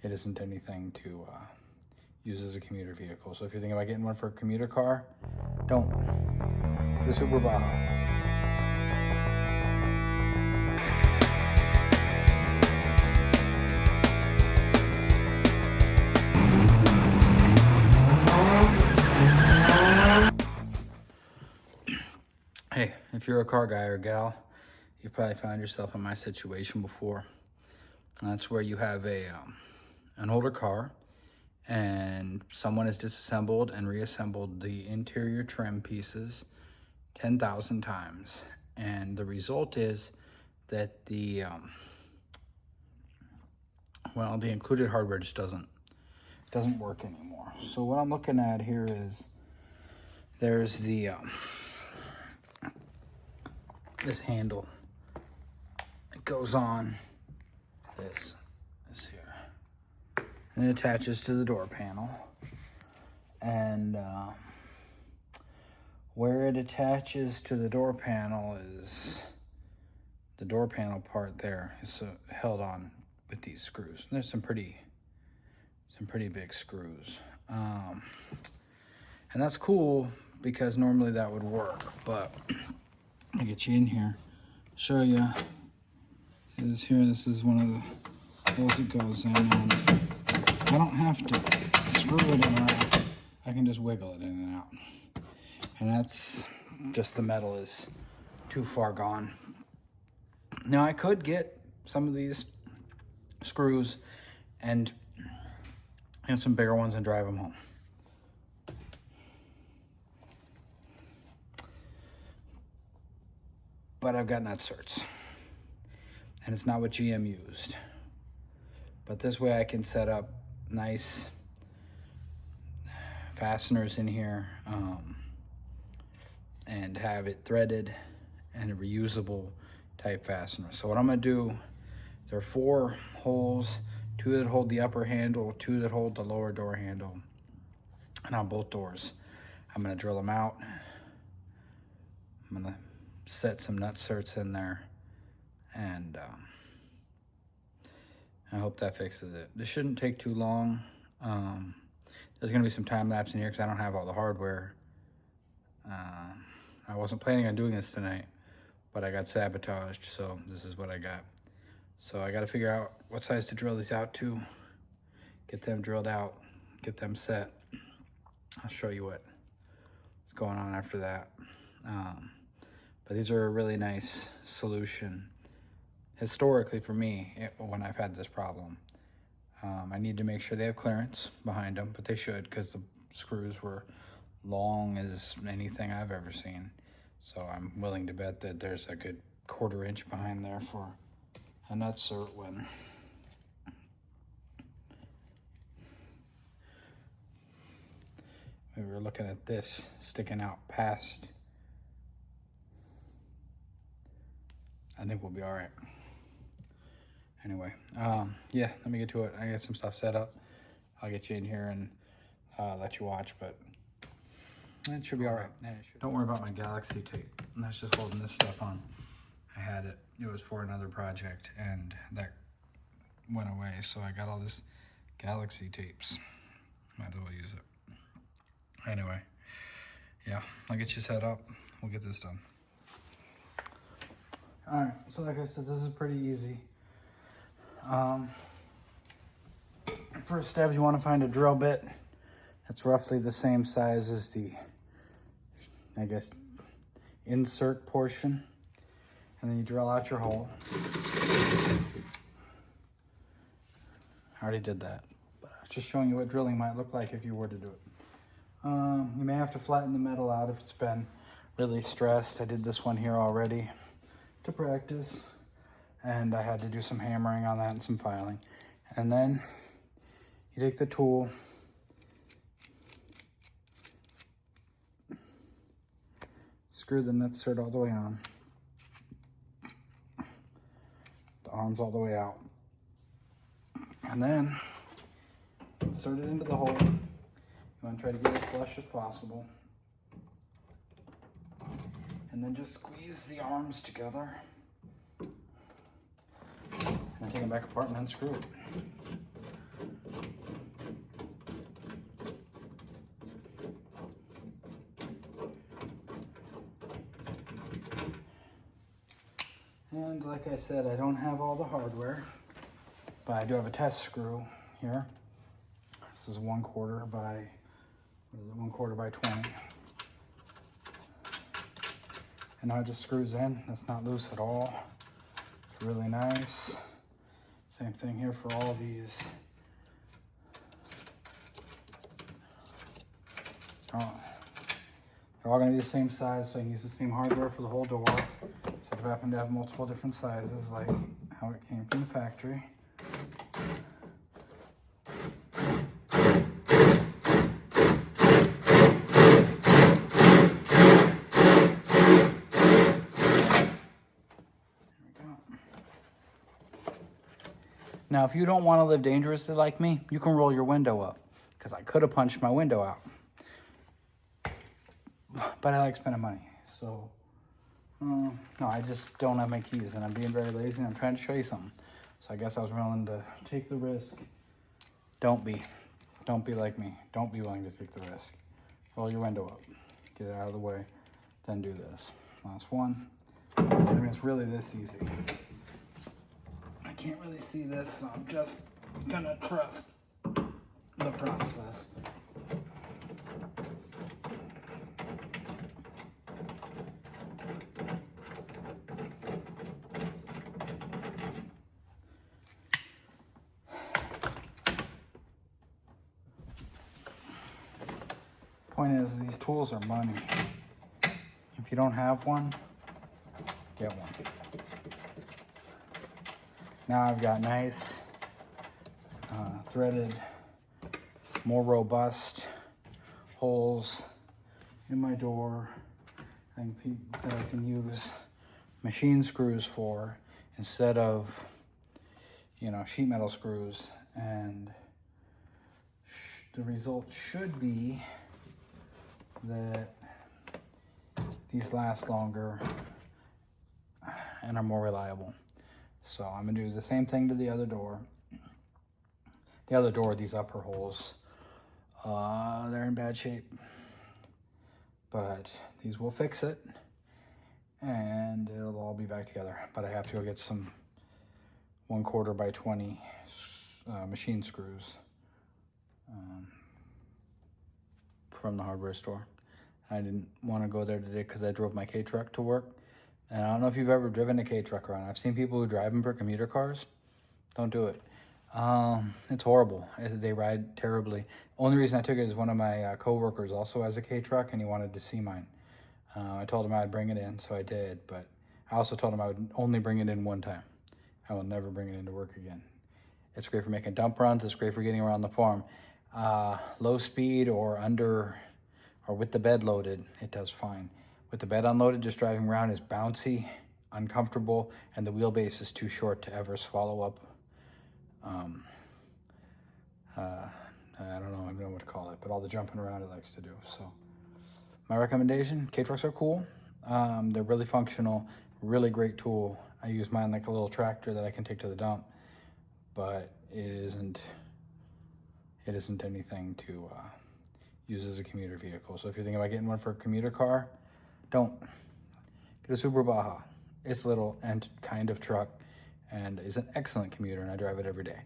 it isn't anything to use as a commuter vehicle. So if you're thinking about getting one for a commuter car, don't. The Super Baja. Hey, if you're a car guy or gal, you've probably found yourself in my situation before. That's where you have an older car and someone has disassembled and reassembled the interior trim pieces 10,000 times. And the result is that the included hardware just doesn't work anymore. So what I'm looking at here is there's the this handle. It goes on this here, and it attaches to the door panel. And where it attaches to the door panel is the door panel part there is held on with these screws. And there's some pretty big screws, and that's cool because normally that would work, but I'll get you in here, show you. This here, this is one of the holes it goes in, and I don't have to screw it in right. I can just wiggle it in and out. And that's just the metal is too far gone. Now I could get some of these screws and some bigger ones and drive them home. But I've got nutserts, and it's not what GM used. But this way I can set up nice fasteners in here and have it threaded and a reusable type fastener. So what I'm gonna do, there are 4 holes, 2 that hold the upper handle, 2 that hold the lower door handle. And on both doors, I'm gonna drill them out. I'm gonna set some nutserts in there, and I hope that fixes it. This shouldn't take too long. There's gonna be some time lapse in here because I don't have all the hardware. I wasn't planning on doing this tonight, but I got sabotaged, so this is what I got. So I gotta figure out what size to drill these out to, get them drilled out, get them set. I'll show you what's going on after that. But these are a really nice solution historically for me when I've had this problem. I need to make sure they have clearance behind them, but they should, because the screws were long as anything I've ever seen. So I'm willing to bet that there's a good 1/4 inch behind there for a nutsert when we were looking at this sticking out past. I think we'll be all right. Anyway, yeah, let me get to it. I got some stuff set up. I'll get you in here and let you watch, but it should be all right. Don't worry about my Galaxy tape. That's just holding this stuff on. I had it. It was for another project, and that went away, so I got all this Galaxy tapes. Might as well use it. Anyway, yeah, I'll get you set up. We'll get this done. All right, so like I said, this is pretty easy. First step, you want to find a drill bit that's roughly the same size as the, I guess, insert portion. And then you drill out your hole. I already did that, but I was just showing you what drilling might look like if you were to do it. You may have to flatten the metal out if it's been really stressed. I did this one here already to practice, and I had to do some hammering on that and some filing. And then you take the tool, screw the nutsert all the way on, the arms all the way out, and then insert it into the hole. You want to try to get it flush as possible, and then just squeeze the arms together, and then take them back apart and unscrew it. like I said, I don't have all the hardware, but I do have a test screw here. This is 1/4 by, what is it, 1/4 by 20. And now it just screws in. That's not loose at all. It's really nice. Same thing here for all of these. Oh, they're all gonna be the same size, so I can use the same hardware for the whole door. So if I happen to have multiple different sizes, like how it came from the factory. Now, if you don't want to live dangerously like me, you can roll your window up, because I could have punched my window out. But I like spending money, so no, I just don't have my keys, and I'm being very lazy, and I'm trying to show you something. So I guess I was willing to take the risk. Don't be like me. Don't be willing to take the risk. Roll your window up, get it out of the way, then do this. Last one. I mean, it's really this easy. I can't really see this, so I'm just gonna trust the process. Point is, these tools are money. If you don't have one, get one. Now I've got nice, threaded, more robust holes in my door that I can use machine screws for instead of, you know, sheet metal screws. And the result should be that these last longer and are more reliable. So I'm gonna do the same thing to the other door. The other door, these upper holes, they're in bad shape, but these will fix it and it'll all be back together. But I have to go get some 1/4 by 20 machine screws from the hardware store. I didn't want to go there today because I drove my K-truck to work. And I don't know if you've ever driven a K-truck around. I've seen people who drive them for commuter cars. Don't do it. It's horrible. They ride terribly. Only reason I took it is one of my coworkers also has a K-truck and he wanted to see mine. I told him I'd bring it in, so I did. But I also told him I would only bring it in one time. I will never bring it into work again. It's great for making dump runs. It's great for getting around the farm. Low speed or under, or with the bed loaded, it does fine. With the bed unloaded, just driving around is bouncy, uncomfortable, and the wheelbase is too short to ever swallow up. I don't know what to call it, but all the jumping around it likes to do. So my recommendation, K-trucks are cool. They're really functional, really great tool. I use mine like a little tractor that I can take to the dump, but it isn't anything to use as a commuter vehicle. So if you're thinking about getting one for a commuter car, don't. Get a Super Baja. It's little and kind of truck and is an excellent commuter, and I drive it every day.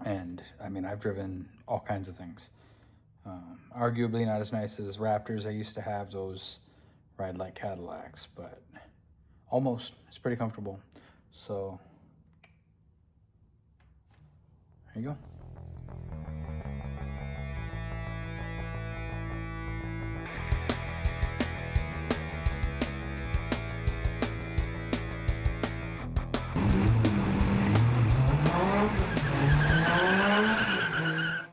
And I mean, I've driven all kinds of things. Arguably not as nice as Raptors. I used to have those ride like Cadillacs, but almost. It's pretty comfortable. So there you go.